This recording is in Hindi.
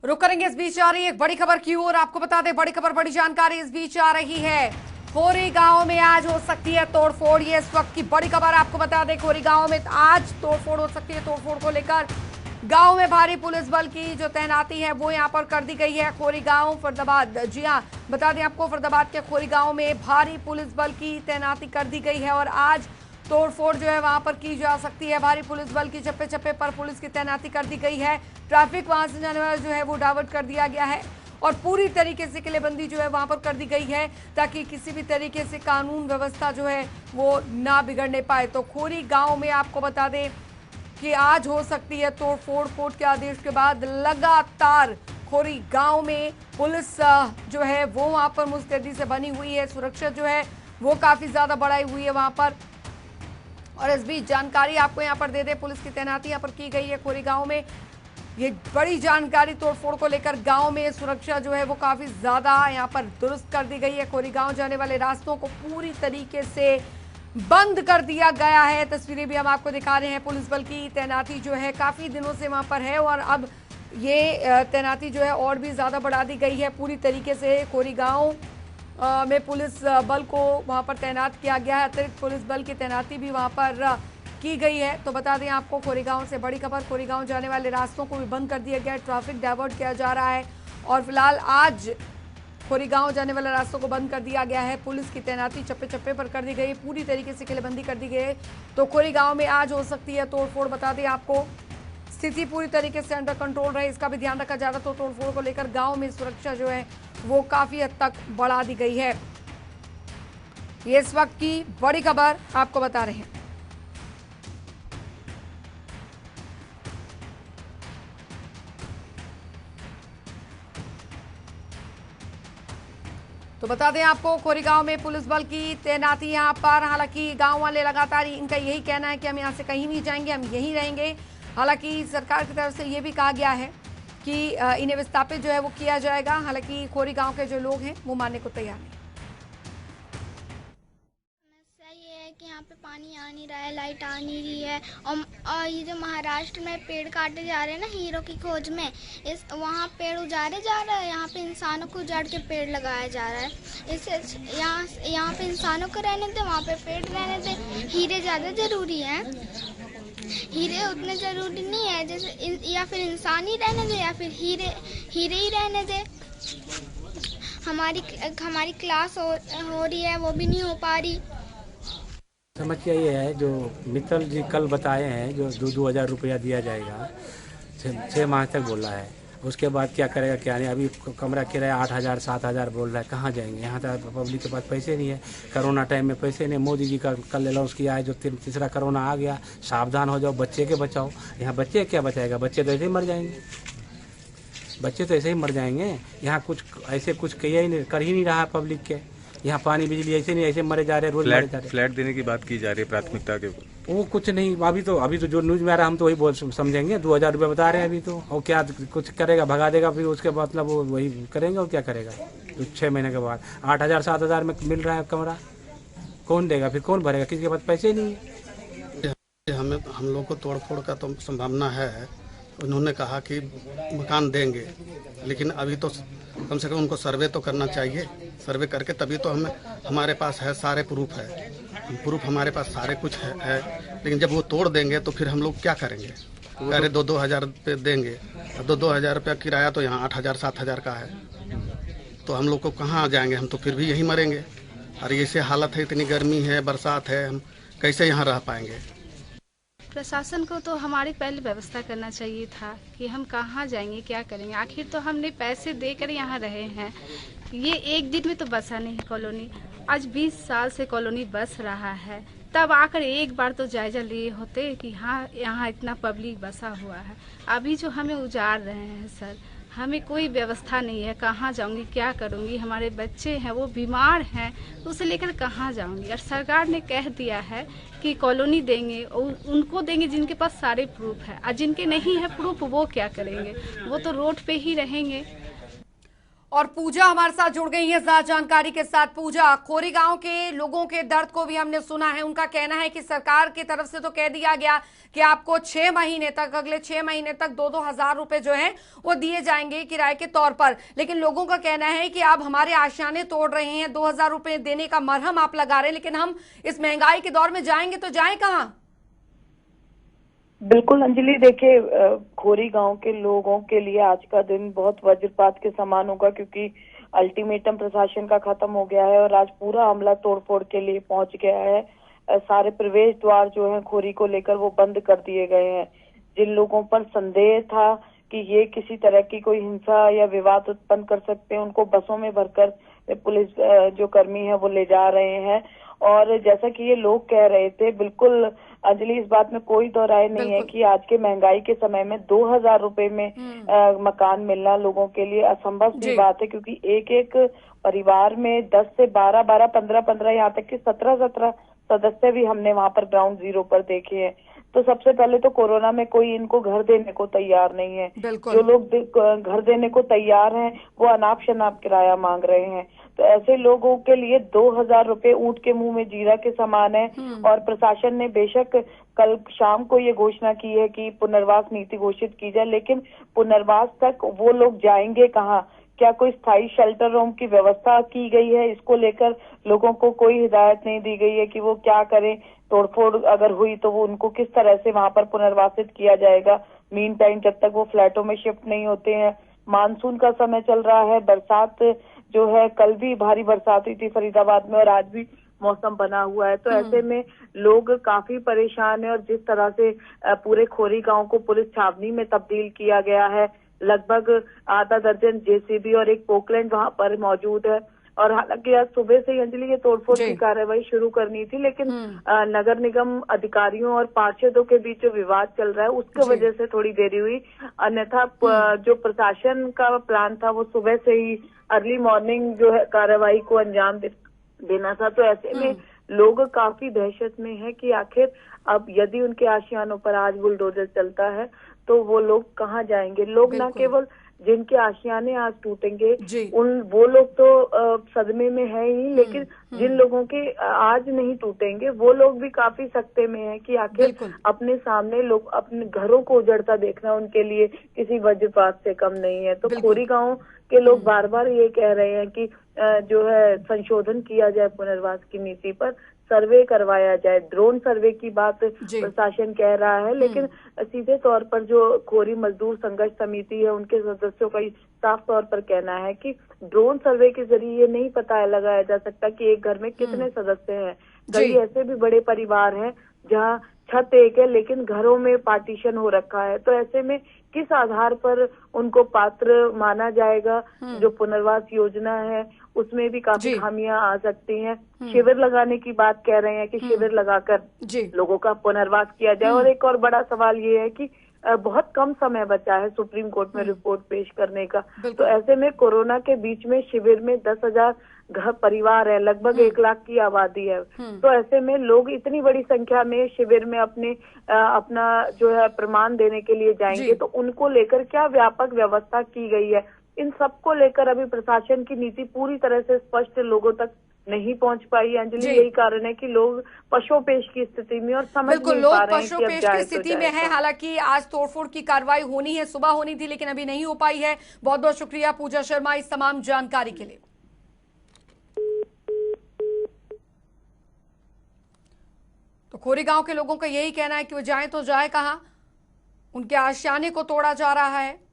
रुक करेंगे। इस बीच आ रही है एक बड़ी खबर की ओर। आपको बता दें, बड़ी खबर, बड़ी जानकारी इस बीच आ रही है। खोरी गांव में आज हो सकती है तोड़फोड़। ये इस वक्त की बड़ी खबर। आपको बता दें, खोरी गांव में आज तोड़फोड़ हो सकती है। तोड़फोड़ को लेकर गांव में भारी पुलिस बल की जो तैनाती है वो यहां पर कर दी गई है। खोरी गांव फरीदाबाद, जी हां, बता दें आपको, फरीदाबाद के खोरी गांव में भारी पुलिस बल की तैनाती कर दी गई है और आज तोड़फोड़ जो है वहां पर की जा सकती है। भारी पुलिस बल की चप्पे चप्पे पर पुलिस की तैनाती कर दी गई है। ट्रैफिक वहां से जाने वाला जो है वो डाइवर्ट कर दिया गया है और पूरी तरीके से किलेबंदी जो है वहां पर कर दी गई है ताकि किसी भी तरीके से कानून व्यवस्था जो है वो ना बिगड़ने पाए। तो खोरी गांव में आपको बता दें कि आज हो सकती है तोड़फोड़। कोर्ट के आदेश के बाद लगातार खोरी गांव में पुलिस जो है वो वहां पर मुस्तैदी से बनी हुई है। सुरक्षा जो है वो काफी ज्यादा बढ़ाई हुई है वहां पर। और इस बीच जानकारी आपको यहां पर दे दे, पुलिस की तैनाती यहां पर की गई है खोरी गांव में। ये बड़ी जानकारी तोड़फोड़ को लेकर गांव में सुरक्षा जो है वो काफी ज्यादा यहां पर दुरुस्त कर दी गई है। खोरी गांव जाने वाले रास्तों को पूरी तरीके से बंद कर दिया गया है। तस्वीरें भी हम आपको दिखा रहे हैं। पुलिस बल की तैनाती जो है काफी दिनों से वहां पर है और अब ये तैनाती जो है और भी ज्यादा बढ़ा दी गई है। पूरी तरीके से खोरी गांव में पुलिस बल को वहां पर तैनात किया गया है। अतिरिक्त पुलिस बल की तैनाती भी वहां पर की गई है। तो बता दें आपको, खोरी गांव से बड़ी खबर, खोरी गांव जाने वाले रास्तों को भी बंद कर दिया गया है। ट्रैफिक डाइवर्ट किया जा रहा है और फिलहाल आज खोरी गांव जाने वाले रास्तों को बंद कर दिया गया है। पुलिस की तैनाती चप्पे चप्पे पर कर दी गई, पूरी तरीके से किलेबंदी कर दी गई है। तो खोरी गांव में आज हो सकती है तोड़फोड़। बता दें आपको, स्थिति पूरी तरीके से अंडर कंट्रोल रहे इसका भी ध्यान रखा जा रहा। तो तोड़फोड़ को लेकर गांव में सुरक्षा जो है वो काफी हद तक बढ़ा दी गई है। ये इस वक्त की बड़ी खबर आपको बता रहे हैं। तो बता दें आपको, खोरी गांव में पुलिस बल की तैनाती यहां पर। हालांकि गांव वाले लगातार इनका यही कहना है कि हम यहां से कहीं नहीं जाएंगे, हम यहीं रहेंगे। हालांकि सरकार की तरफ से ये भी कहा गया है कि इन्हें विस्थापित जो है वो किया जाएगा। हालांकि खोरी गांव के जो लोग हैं वो मानने को तैयार नहीं। कि यहाँ पे पानी आ नहीं रहा है, लाइट आ नहीं रही है और ये जो महाराष्ट्र में पेड़ काटे जा रहे हैं ना हीरो की खोज में, इस वहाँ पेड़ उजाड़े जा रहा है, यहाँ पे इंसानों को उजाड़ के पेड़ लगाया जा रहा है। इससे यहाँ पे इंसानों को रहने दे, वहाँ पे पेड़ रहने दे। हीरे ज़्यादा ज़रूरी हैं, हीरे उतने ज़रूरी नहीं है जैसे, या फिर इंसान ही रहने दे या फिर हीरे ही रहने दे। हमारी क्लास हो रही है, वो भी नहीं हो पा रही। समस्या ये है, जो मित्तल जी कल बताए हैं, जो 2,000 रुपया दिया जाएगा, 6 माह तक बोल रहा है। उसके बाद क्या करेगा क्या नहीं। अभी कमरा किराया 8,000 7,000 बोल रहा है। कहाँ जाएंगे? यहाँ तो पब्लिक के पास पैसे नहीं है। कोरोना टाइम में पैसे नहीं। मोदी जी का कल अनाउंस किया है, जो तीसरा कोरोना आ गया, सावधान हो जाओ, बच्चे के बचाओ। यहाँ बच्चे क्या बचाएगा? बच्चे तो ऐसे ही मर जाएंगे, बच्चे तो ऐसे ही मर जाएंगे। यहाँ कुछ ऐसे कुछ कर ही नहीं रहा पब्लिक के। यहाँ पानी बिजली ऐसे नहीं, ऐसे मरे जा रहे हैं, रोज मरे जा रहे हैं। फ्लैट देने की बात की जा रही है प्राथमिकता के। वो कुछ नहीं, अभी तो जो न्यूज में आ रहा है हम तो वही बोल समझेंगे। 2,000 रुपये बता रहे हैं अभी तो। और क्या कुछ करेगा? भगा देगा, फिर उसके मतलब वो वही करेंगे। और क्या करेगा? तो 6 महीने के बाद 8,000 7,000 में मिल रहा है कमरा, कौन देगा? फिर कौन भरेगा? किसी के पास पैसे नहीं है। हम लोग को तोड़फोड़ का तो संभावना है। उन्होंने कहा कि मकान देंगे, लेकिन अभी तो कम से कम उनको सर्वे तो करना चाहिए। सर्वे करके तभी तो हमारे पास है, सारे प्रूफ है, प्रूफ हमारे पास सारे कुछ है। लेकिन जब वो तोड़ देंगे तो फिर हम लोग क्या करेंगे? अरे 2,000 रुपये देंगे, 2,000 रुपया किराया तो यहाँ 8,000 7,000 का है। तो हम लोग को कहाँ जाएंगे? हम तो फिर भी यहीं मरेंगे। और ऐसे हालत है, इतनी गर्मी है, बरसात है, हम कैसे यहाँ रह पाएंगे? प्रशासन को तो हमारी पहले व्यवस्था करना चाहिए था कि हम कहाँ जाएंगे, क्या करेंगे। आखिर तो हमने पैसे देकर यहाँ रहे हैं। ये एक दिन में तो बसा नहीं कॉलोनी। आज 20 साल से कॉलोनी बस रहा है। तब आकर एक बार तो जायजा लिए होते कि हाँ, यहाँ इतना पब्लिक बसा हुआ है। अभी जो हमें उजाड़ रहे हैं सर, हमें कोई व्यवस्था नहीं है। कहाँ जाऊंगी, क्या करूंगी? हमारे बच्चे हैं, वो बीमार हैं, तो उसे लेकर कहाँ जाऊंगी? और सरकार ने कह दिया है कि कॉलोनी देंगे, उनको देंगे जिनके पास सारे प्रूफ है, और जिनके नहीं है प्रूफ वो क्या करेंगे? वो तो रोड पे ही रहेंगे। और पूजा हमारे साथ जुड़ गई है ज्यादा जानकारी के साथ। पूजा, खोरी गांव के लोगों के दर्द को भी हमने सुना है। उनका कहना है कि सरकार की तरफ से तो कह दिया गया कि आपको 6 महीने तक, अगले 6 महीने तक 2-2 हजार रुपए जो है वो दिए जाएंगे किराए के तौर पर, लेकिन लोगों का कहना है कि आप हमारे आशियाने तोड़ रहे हैं। 2,000 रुपए देने का मरहम आप लगा रहे हैं, लेकिन हम इस महंगाई के दौर में जाएंगे तो जाए कहाँ? बिल्कुल अंजलि, देखिए खोरी गांव के लोगों के लिए आज का दिन बहुत वज्रपात के समान होगा, क्योंकि अल्टीमेटम प्रशासन का खत्म हो गया है और आज पूरा हमला तोड़फोड़ के लिए पहुंच गया है। सारे प्रवेश द्वार जो है खोरी को लेकर वो बंद कर दिए गए हैं। जिन लोगों पर संदेह था कि ये किसी तरह की कोई हिंसा या विवाद उत्पन्न कर सकते हैं, उनको बसों में भरकर पुलिस जो कर्मी है वो ले जा रहे हैं। और जैसा कि ये लोग कह रहे थे, बिल्कुल अंजलि, इस बात में कोई दो राय नहीं है कि आज के महंगाई के समय में 2,000 रुपए में मकान मिलना लोगों के लिए असंभव सी बात है, क्योंकि एक एक परिवार में 10 से 12, 15, यहाँ तक कि 17 सदस्य भी हमने वहां पर ग्राउंड जीरो पर देखे हैं। तो सबसे पहले तो कोरोना में कोई इनको घर देने को तैयार नहीं है। जो लोग घर देने को तैयार हैं वो अनाप शनाप किराया मांग रहे हैं। तो ऐसे लोगों के लिए 2,000 रुपए ऊंट के मुंह में जीरा के समान है। और प्रशासन ने बेशक कल शाम को ये घोषणा की है कि पुनर्वास नीति घोषित की जाए, लेकिन पुनर्वास तक वो लोग जाएंगे कहाँ? क्या कोई स्थायी शेल्टर होम की व्यवस्था की गई है? इसको लेकर लोगों को कोई हिदायत नहीं दी गई है कि वो क्या करें। तोड़फोड़ अगर हुई तो वो उनको किस तरह से वहां पर पुनर्वासित किया जाएगा, मीन टाइम जब तक वो फ्लैटों में शिफ्ट नहीं होते हैं। मानसून का समय चल रहा है, बरसात जो है, कल भी भारी बरसात हुई थी फरीदाबाद में और आज भी मौसम बना हुआ है। तो ऐसे में लोग काफी परेशान है। और जिस तरह से पूरे खोरी गांव को पुलिस छावनी में तब्दील किया गया है, लगभग आधा दर्जन जेसीबी और एक पोकलैंड वहां पर मौजूद है। और हालांकि आज सुबह से ही अंजलि ये तोड़फोड़ की कार्रवाई शुरू करनी थी, लेकिन नगर निगम अधिकारियों और पार्षदों के बीच जो विवाद चल रहा है उसकी वजह से थोड़ी देरी हुई। अन्यथा जो प्रशासन का प्लान था वो सुबह से ही अर्ली मॉर्निंग जो है कार्रवाई को अंजाम देना था। तो ऐसे में लोग काफी दहशत में है कि आखिर अब यदि उनके आशियानों पर आज बुलडोजर चलता है तो वो लोग कहाँ जाएंगे। लोग न केवल जिनके आशियाने आज टूटेंगे वो लोग तो सदमे में है ही, लेकिन जिन लोगों के आज नहीं टूटेंगे वो लोग भी काफी सकते में है कि आखिर अपने सामने लोग अपने घरों को उजड़ता देखना उनके लिए किसी वज्रपात से कम नहीं है। तो खोरी गांव के लोग बार बार ये कह रहे हैं कि जो है संशोधन किया जाए पुनर्वास की नीति पर, सर्वे करवाया जाए। ड्रोन सर्वे की बात प्रशासन कह रहा है, लेकिन सीधे तौर पर जो खोरी मजदूर संघर्ष समिति है उनके सदस्यों का साफ तौर पर कहना है कि ड्रोन सर्वे के जरिए ये नहीं पता लगाया जा सकता कि एक घर में कितने सदस्य हैं। कई ऐसे भी बड़े परिवार हैं जहां छत एक है लेकिन घरों में पार्टीशन हो रखा है। तो ऐसे में किस आधार पर उनको पात्र माना जाएगा? जो पुनर्वास योजना है उसमें भी काफी खामियां आ सकती हैं। शिविर लगाने की बात कह रहे हैं कि शिविर लगाकर लोगों का पुनर्वास किया जाए। और एक और बड़ा सवाल ये है कि बहुत कम समय बचा है सुप्रीम कोर्ट में रिपोर्ट पेश करने का। तो ऐसे में कोरोना के बीच में शिविर में 10,000 घर परिवार है, लगभग 1 लाख की आबादी है। तो ऐसे में लोग इतनी बड़ी संख्या में शिविर में अपना जो है प्रमाण देने के लिए जाएंगे, तो उनको लेकर क्या व्यापक व्यवस्था की गई है? इन सबको लेकर अभी प्रशासन की नीति पूरी तरह से स्पष्ट लोगों तक नहीं पहुंच पाई। अंजलि, यही कारण है कि लोग पशुपेश की स्थिति में और समझ नहीं पा रहे हैं कि अब जाए की स्थिति में है। हालांकि आज तोड़फोड़ की कार्रवाई होनी है, सुबह होनी थी, लेकिन अभी नहीं हो पाई है। बहुत बहुत शुक्रिया पूजा शर्मा इस तमाम जानकारी के लिए। तो खोरी गांव के लोगों का यही कहना है कि वो जाए तो जाए कहां, उनके आशियाने को तोड़ा जा रहा है।